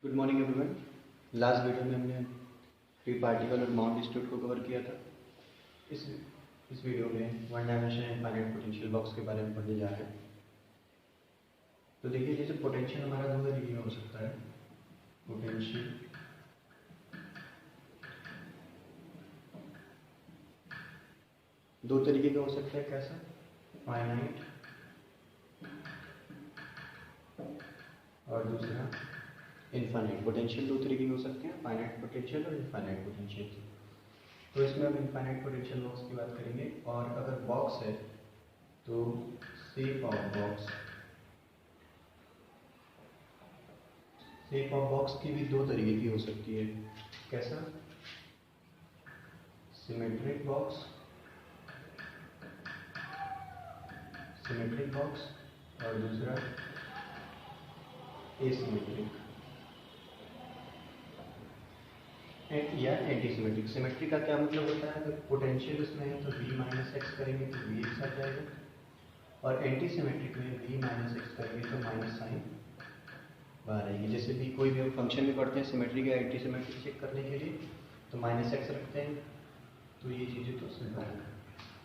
Good morning everyone. Last video में हमने free particle और माउंट स्टूड को कवर किया था। इस वीडियो में one dimensional infinite potential box के बारे में पढ़ने जा रहे हैं। तो देखिए, जैसे पोटेंशियल हमारा दो तरीके का हो सकता है। पोटेंशियल दो तरीके का हो सकता है। कैसा? फाइनाइट और दूसरा इनफाइनाइट। पोटेंशियल दो तरीके के हो सकते हैं, फाइनाइट पोटेंशियल और इनफाइनाइट पोटेंशियल। तो इसमें हम इनफाइनाइट पोटेंशियल बॉक्स की बात करेंगे। और अगर बॉक्स है तो शेप ऑफ बॉक्स की भी दो तरीके की हो सकती है। कैसा? सिमेट्रिक बॉक्स और दूसरा एसिमेट्रिक या एंटी सिमेट्रिक। सिमेट्रिक का क्या मतलब होता है? अगर पोटेंशियल इसमें है तो v माइनस एक्स करेंगे तो वी एक्स आ जाएगा, और एंटी सिमेट्रिक में v माइनस एक्स करेंगे तो माइनस साइन बाहर आएगी। जैसे भी कोई भी हम फंक्शन में पढ़ते हैं सिमेट्रिक या एंटी सिमेट्रिक चेक करने के लिए, तो माइनस एक्स रखते हैं, तो ये चीज़ें तो सिंपल है।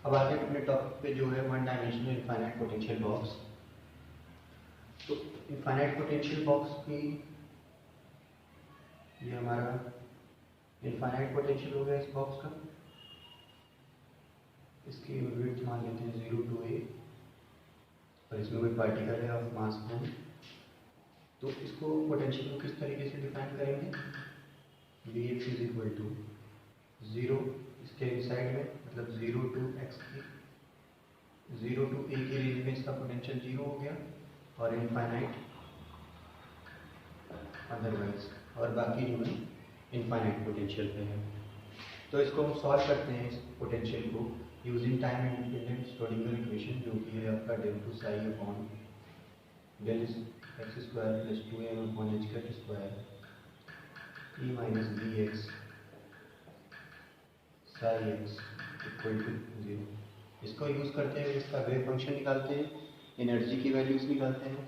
अब आते हैं अपने टॉपिक पे, जो है one dimensional infinite potential box. तो इनफाइनाइट पोटेंशियल बॉक्स की ये हमारा इनफाइनाइट पोटेंशियल हो गया इस बॉक्स का। इसकी विड्थ मान लेते हैं 0 to a, और इसमें कोई पार्टिकल है ऑफ मास m। तो इसको पोटेंशियल को किस तरीके से डिफाइन करेंगे? Vx इज इक्वल टू 0 इसके इनसाइड में, मतलब 0 to a की रेंज में इसका पोटेंशियल 0 हो गया, और इनफाइनाइट अदरवाइज, और बाकी जो है इनफाइनाइट पोटेंशियल पे है। तो इसको हम सॉल्व करते हैं इस पोटेंशियल को using time independent Schrodinger equation, जो कि है आपका del two psi upon del X square plus 2m upon H cut square E minus B X psi X equal to 0। इसको यूज़ करते हैं, इसका वेव फंक्शन निकालते हैं, एनर्जी की वैल्यूज निकालते हैं।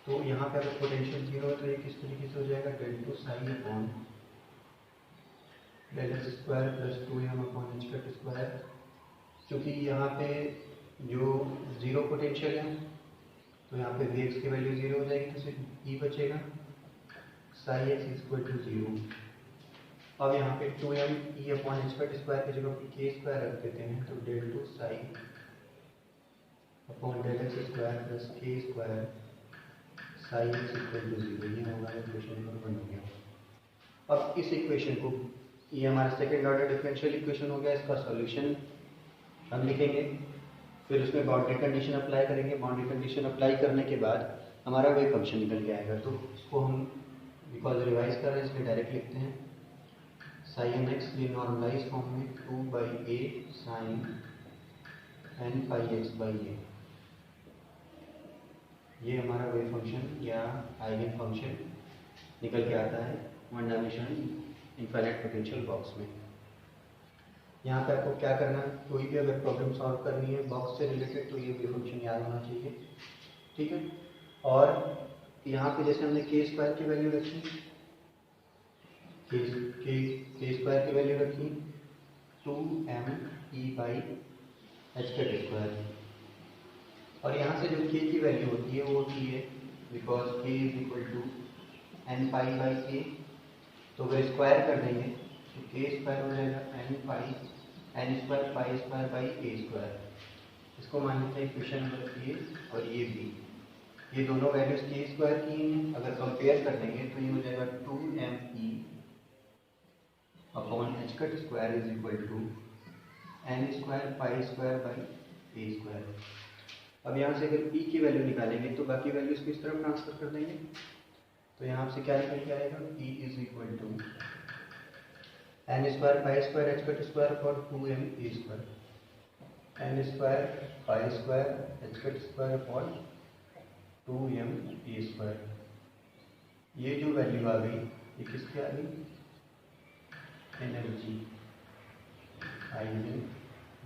तो यहाँ पे अगर पोटेंशियल 0 है तो ये किस तरीके से हो जाएगा? Del two psi upon del X square plus 2m upon H cut square. क्योंकि यहाँ पे जो जीरो पोटेंशियल है तो यहाँ पे वी एक्स की वैल्यू 0 हो जाएगी, तो सिर्फ ई बचेगा, साई एक्स इक्वल टू 0। अब यहाँ पे 2m E upon H cut square की जगह के स्क्वायर रख देते हैं, तो del two psi upon del X square plus K square psi X equal to 0। ये हमारा इक्वेशन नंबर 1 हो गया। अब इस इक्वेशन को, ये हमारा सेकेंड ऑर्डर डिफरेंशियल इक्वेशन हो गया, इसका सॉल्यूशन हम लिखेंगे, फिर उसमें बाउंड्री कंडीशन अप्लाई करेंगे। बाउंड्री कंडीशन अप्लाई करने के बाद हमारा वेव फंक्शन निकल के आएगा। तो इसको हम बिकॉज रिवाइज कर रहे हैं इसलिए डायरेक्ट लिखते हैं साइन एक्स, ये नॉर्मलाइज फॉर्म में 2/a sine n pi X by A. ये हमारा वेव फंक्शन या आइगन फंक्शन निकल के आता है one dimensional infinite potential box में। यहाँ पे आपको क्या करना है, कोई भी अगर प्रॉब्लम सॉल्व करनी है बॉक्स से रिलेटेड, तो ये वेव फंक्शन याद होना चाहिए, ठीक है। और यहाँ पे जैसे हमने के स्क्वायर की वैल्यू रखी, के स्क्वायर की वैल्यू रखी 2m e by H cut square, और यहाँ से जो के की वैल्यू होती है वो होती है because K is equal to n pi by K. तो अगर स्क्वायर कर देंगे तो के स्क्वायर हो जाएगा n square pi square by A square. इसको मान लेते हैं इक्वेशन नंबर ए, और ये बी, ये दोनों वैल्यूज के स्क्वायर की हैं। अगर कंपेयर कर देंगे तो ये हो जाएगा 2m e upon H cut square is equal to n square pi square by A square. अब यहाँ से अगर e की वैल्यू निकालेंगे तो बाकी वैल्यूज को इस तरफ ट्रांसफर कर देंगे, तो यहाँ से क्या निकल के आएगा? e is equal to n square pi square H cut square upon 2m e square, n square pi square H cut square upon 2m e square. ये जो वैल्यू आ गई ये किसकी आ गई? Energy, eigen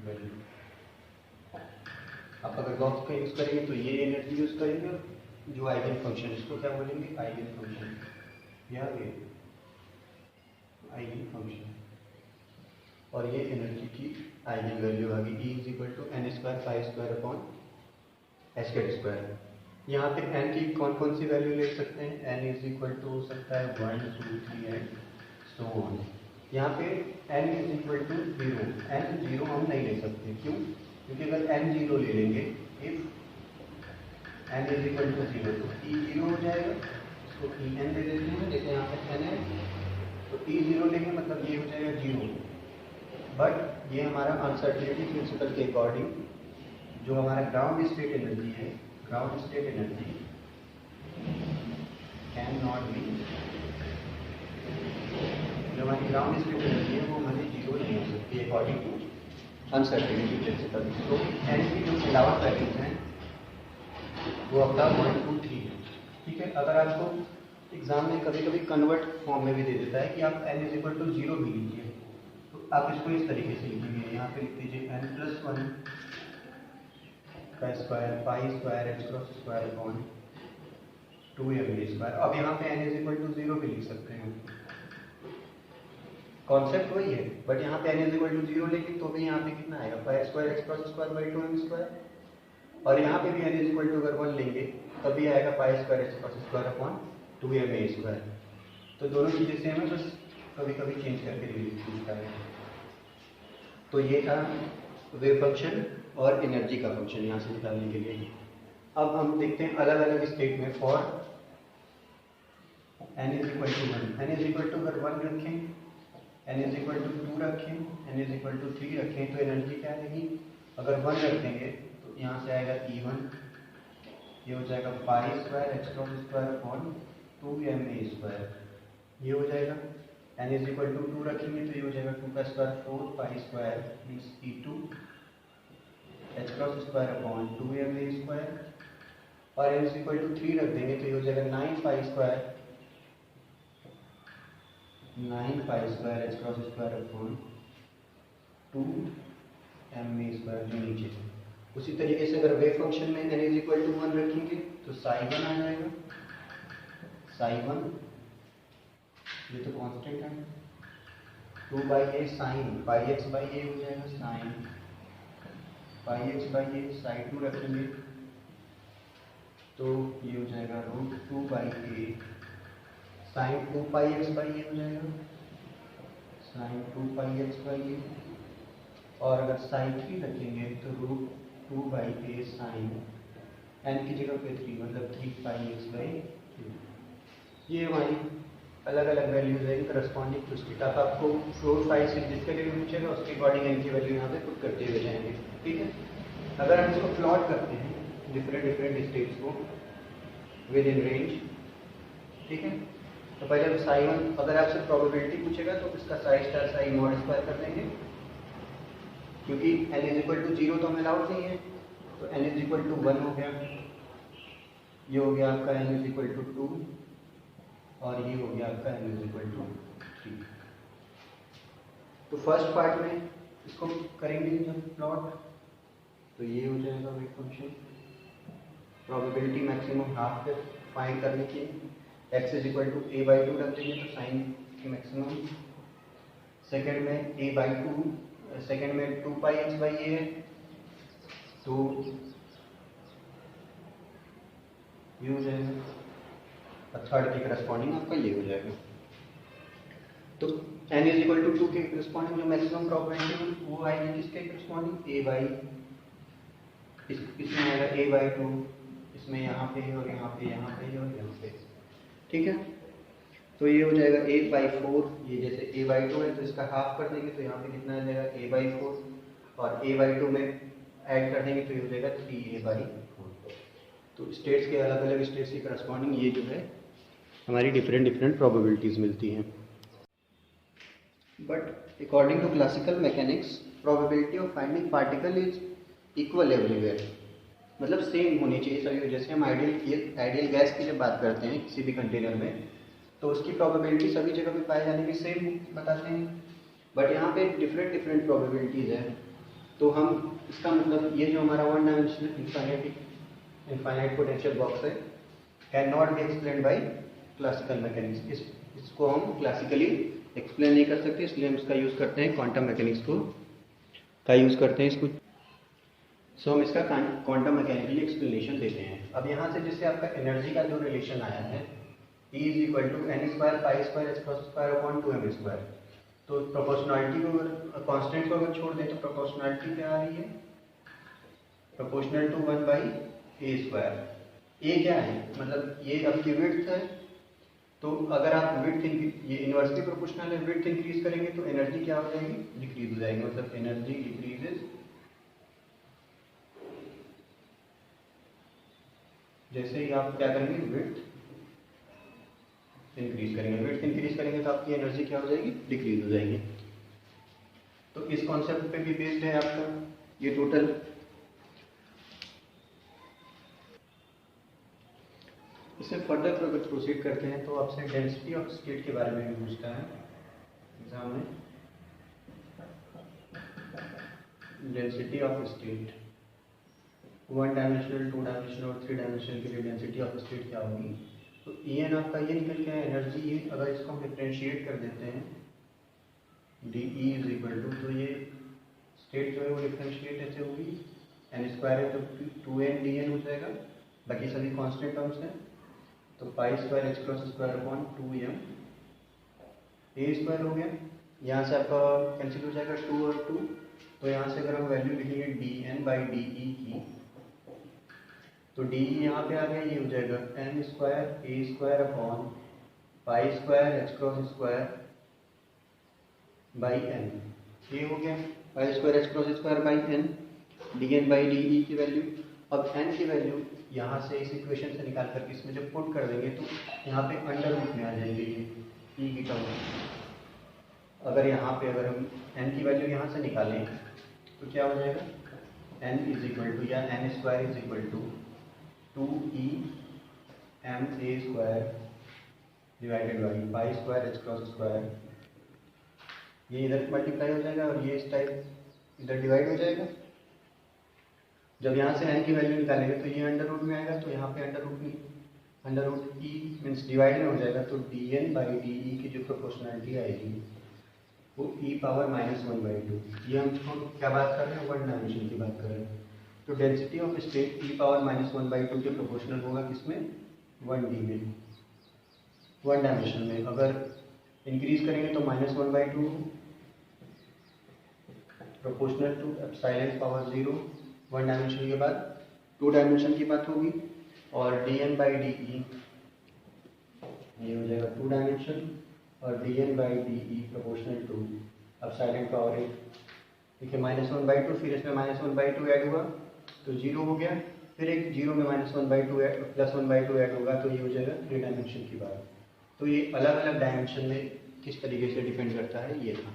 value. आप अगर बॉक्स का यूज़ करेंगे तो ये एनर्जी यूज़ करेंगे, और जो आइगन फंक्शन इसको क्या बोलेंगे? Eigen function. या ये आइगन फंक्शन, और ये एनर्जी की आइगन वैल्यू आ गई, E = n² π² अपॉन h²। यहाँ पे n की कौन कौन सी वैल्यू ले सकते हैं? n हो सकता है 1 2 3 एंड सो ऑन। यहाँ पे n = 0, n 0 हम नहीं ले सकते, क्यों? क्योंकि अगर n 0 ले लेंगे, इफ n = 0 तो E 0 हो जाएगा, इसको En दे देते हैं, जैसे यहाँ पे n है तो E 0 लेंगे मतलब ये हो जाएगा 0। बट ये हमारा अनसर्टेनिटी प्रिंसिपल के अकॉर्डिंग जो हमारा ग्राउंड स्टेट एनर्जी है, ground state energy can not B, जो हमारी ग्राउंड स्टेट एनर्जी है वो हमारी 0 नहीं हो सकती अकॉर्डिंग टू अनसर्टेनिटी प्रिंसिपल। तो n की जो अलाउड वैल्यूज हैं वो अपना 1 2 3 है, ठीक है। अगर आपको एग्जाम में कभी कभी कन्वर्ट फॉर्म में भी दे देता है कि आप n = 0 भी लीजिए, तो आप इसको इस तरीके से लिखेंगे, यहाँ पे लिख दीजिए n + 1 का स्क्वायर π² अपॉन 2ma²। अब यहाँ पे n = 0 भी लिख सकते हैं, कॉन्सेप्ट वही है, बट यहाँ पे n = 0 लेकिन तो भी यहाँ पे कितना आएगा π² x²/2m², और यहाँ पे भी n अगर 1 लेंगे तभी आएगा π² अपॉन 2ma²। तो दोनों चीज़ें सेम है, बस कभी कभी चेंज करके लिखता है। तो ये था वेव फंक्शन और एनर्जी का फंक्शन यहाँ से निकालने के लिए। अब हम देखते हैं अलग अलग स्टेट में फॉर n = 1, n अगर 1 रखें, n = 2 रखें, n = 3 रखें, तो एनर्जी क्या रहेगी? अगर 1 रख देंगे तो यहाँ से आएगा E1, ये हो जाएगा π² अपॉन 2ma², ये हो जाएगा। n = 2 रखेंगे तो ये हो जाएगा 2 का square 4 π² means E2 h² upon 2ma², और n = 3 रख देंगे तो ये हो जाएगा 9 π² h² अपॉन 2ma² जो नीचे। उसी तरीके से अगर वेव फंक्शन में n = 1 रखेंगे तो psi1 आ जाएगा, psi1 ये तो कांस्टेंट है, 2/a sin πx/a हो जाएगा, sin πx/a, psi2 रखेंगे तो ये हो जाएगा √2/a sin 2πx/a हो जाएगा, sin 2πx/a, और अगर psi3 रखेंगे तो √2/a sin n की जगह पे 3 मतलब 3πx/3। ये हमारी अलग अलग वैल्यूज है करस्पॉन्डिंग टू स्टेट। आप आपको 4 5 6 जिसके लिए पूछेगा उसके अकॉर्डिंग n की वैल्यू यहाँ पे पुट करते हुए जाएंगे, ठीक है। अगर हम इसको प्लॉट करते हैं डिफरेंट स्टेट्स को विद इन रेंज, ठीक है, तो पहले हम psi1, अगर आपसे प्रोबेबिलिटी पूछेगा तो इसका psi⁻² कर देंगे, क्योंकि n = 0 तो हमें अलाउड नहीं है, तो n = 1 हो गया, ये हो गया आपका n = 2, और ये हो गया आपका n = 3। तो फर्स्ट पार्ट में इसको करेंगे जब प्लॉट, तो ये हो जाएगा wave function, probability maximum half पे फाइंड करने के x = a/2 रख देंगे तो साइन की मैक्सिमम, सेकंड में a/2, सेकंड में 2πx/a है तो ये हो जाएगा, और थर्ड के करस्पॉन्डिंग आपका ये हो जाएगा। तो n = 2 के करस्पॉन्डिंग जो मैक्सिमम प्रोबेबिलिटी वो आएगी किसके करस्पॉन्डिंग इसमें आएगा a/2, इसमें यहाँ पे और यहाँ पे और यहाँ पे, ठीक है। तो ये हो जाएगा a/4, ये जैसे a/2 है तो इसका हाफ कर देंगे तो यहाँ पे कितना आ जाएगा a/4, और a/2 में ऐड कर देंगे तो ये हो जाएगा 3a/4। तो स्टेट्स के अलग अलग स्टेट्स के करस्पॉन्डिंग ये जो है हमारी डिफरेंट प्रोबेबिलिटीज मिलती हैं। But according to classical mechanics probability of finding particle is equal everywhere, मतलब सेम होनी चाहिए सभी। जैसे हम आइडियल गैस की जब बात करते हैं किसी भी कंटेनर में तो उसकी प्रोबेबिलिटी सभी जगह पे पाए जाने की सेम बताते हैं, बट यहाँ पे डिफरेंट प्रोबेबिलिटीज है। तो हम इसका मतलब ये जो हमारा one dimensional infinite potential box है can not be explain by classical mechanics. इसको हम क्लासिकली एक्सप्लेन नहीं कर सकते, इसलिए हम इसका यूज़ करते हैं क्वांटम मैकेनिक्स का यूज़ करते हैं इसको। सो हम इसका क्वांटम मैकेनिकली एक्सप्लेनेशन देते हैं। अब यहाँ से जैसे आपका एनर्जी का जो रिलेशन आया है E is equal to N square pi square H cross square upon 2m square, तो प्रोपोर्शनलिटी को अगर कांस्टेंट को अगर छोड़ दें तो प्रोपोर्शनलिटी क्या आ रही है, proportional to 1 by A square. A क्या है, मतलब ये आपकी विड्थ है, तो अगर आप विड्थ ये इनवर्सली प्रोपोर्शनल है, विड्थ इंक्रीज करेंगे तो एनर्जी क्या हो जाएगी, डिक्रीज हो जाएगी, मतलब एनर्जी डिक्रीजेज जैसे ही आप क्या करेंगे, विड्थ इंक्रीज करेंगे, विड्थ इंक्रीज करेंगे तो आपकी एनर्जी क्या हो जाएगी, डिक्रीज हो जाएगी। तो इस कॉन्सेप्ट पे भी बेस्ड है आपका ये टोटल। इससे फर्दर अगर प्रोसीड करते हैं तो आपसे डेंसिटी ऑफ स्टेट के बारे में भी पूछता है एग्जाम में। Density of state 1 dimensional, 2 dimensional और 3 डायमेंशनल के लिए डेंसिटी ऑफ स्टेट क्या होगी, तो En आपका ये निकल के एनर्जी है, अगर इसको हम डिफरेंशिएट कर देते हैं D E is equal to, तो ये स्टेट जो है वो डिफरेंशिएट ऐसे होगी, एन स्क्वायर है तो 2n dn हो जाएगा, बाकी सभी कांस्टेंट टर्म्स हैं, तो पाई square H cross square upon 2m ए स्क्वायर हो गया। यहाँ से आपका कैंसिल हो जाएगा 2 और 2, तो यहाँ से अगर हम वैल्यू लिखेंगे D N by D E की, तो डी यहाँ पे आ गया, ये हो जाएगा N square A square upon pi square H cross square by N, ये हो गया pi square H cross square by N, D N by D E की वैल्यू। अब एन की वैल्यू यहाँ से इस इक्वेशन से निकाल करके इसमें जब पुट कर देंगे तो यहाँ पे अंडर रूट में आ जाएंगे ये ई की टर्म। अगर यहाँ पे अगर हम एन की वैल्यू यहाँ से निकालें तो क्या हो जाएगा, एन इज इक्वल टू या N square is equal to 2e m a square divided by pi square H cross square, ये इधर मल्टीप्लाई हो जाएगा और ये इस टाइप इधर डिवाइड हो जाएगा। जब यहाँ से n की वैल्यू निकालेंगे तो ये अंडर रूट में आएगा, तो यहाँ पे under root e means divide में हो जाएगा, तो dn बाई डी की जो प्रोपोर्शनलिटी आएगी वो e पावर -1/2। ये हम क्या बात कर रहे हैं, 1 डायमेंशन की बात कर रहे हैं। तो density of state e power -1/2 के प्रोपोर्शनल होगा किसमें, 1d में, 1 डायमेंशन में। अगर इंक्रीज करेंगे तो -1/2 proportional to epsilon power 0 1 dimension के बाद 2 डायमेंशन की बात होगी, और dn बाई डी ये हो जाएगा 2 डायमेंशन, और dn by D proportional to epsilon power 8, ठीक है, -1/2, फिर इसमें -1/2 ऐड हुआ तो 0 हो गया, फिर एक 0 में -1/2 +1/2 ऐड होगा तो ये हो जाएगा 3 डायमेंशन की बात। तो ये अलग अलग डायमेंशन में किस तरीके से डिपेंड करता है ये था।